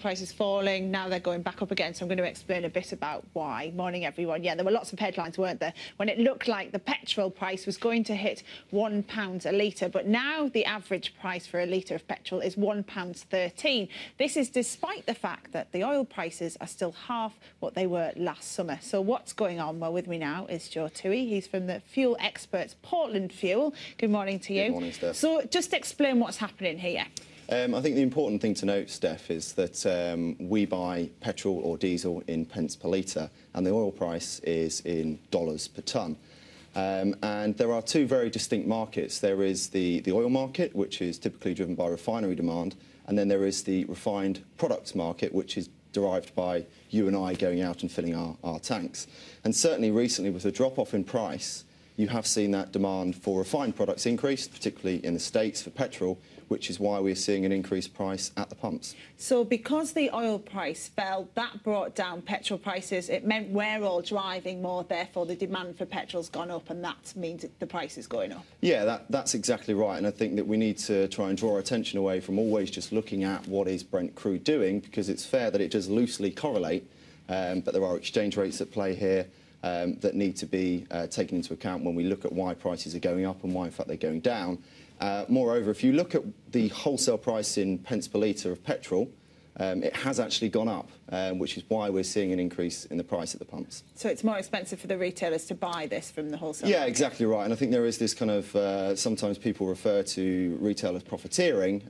Prices falling, now they're going back up again, so I'm going to explain a bit about why. Morning everyone. Yeah, there were lots of headlines, weren't there, when it looked like the petrol price was going to hit £1 a litre, but now the average price for a litre of petrol is £1.13. This is despite the fact that the oil prices are still half what they were last summer. So what's going on? Well, with me now is Tuohy. He's from the fuel experts Portland Fuel. Good morning to you. Good morning, Steph. So just explain what's happening here. I think the important thing to note, Steph, is that we buy petrol or diesel in pence per litre, and the oil price is in dollars per tonne. And there are two very distinct markets. There is the oil market, which is typically driven by refinery demand, and then there is the refined products market, which is derived by you and I going out and filling our tanks. And certainly recently, with the drop-off in price, you have seen that demand for refined products increase, particularly in the States for petrol, which is why we're seeing an increased price at the pumps. So because the oil price fell, that brought down petrol prices. It meant we're all driving more, therefore the demand for petrol's gone up, and that means the price is going up. Yeah, that's exactly right, and I think that we need to try and draw our attention away from always just looking at what is Brent crude doing, because it's fair that it does loosely correlate, but there are exchange rates at play here that need to be taken into account when we look at why prices are going up and why, in fact, they're going down. Moreover, if you look at the wholesale price in pence per litre of petrol, it has actually gone up, which is why we're seeing an increase in the price at the pumps. So it's more expensive for the retailers to buy this from the wholesale market? Yeah, exactly right. And I think there is this kind of, sometimes people refer to retail as profiteering,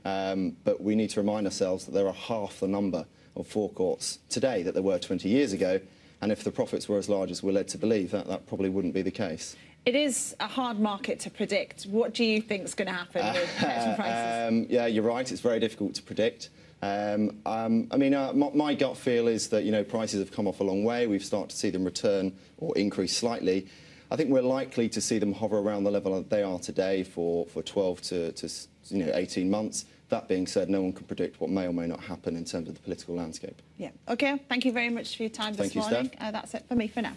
but we need to remind ourselves that there are half the number of forecourts today that there were 20 years ago. And if the profits were as large as we're led to believe, that probably wouldn't be the case. It is a hard market to predict. What do you think is going to happen with petrol prices? Yeah, you're right. It's very difficult to predict. I mean, my gut feel is that, you know, prices have come off a long way. We've started to see them return or increase slightly. I think we're likely to see them hover around the level that they are today for 12 to 18 months. That being said, no one can predict what may or may not happen in terms of the political landscape. Yeah. OK, thank you very much for your time this morning. That's it for me for now.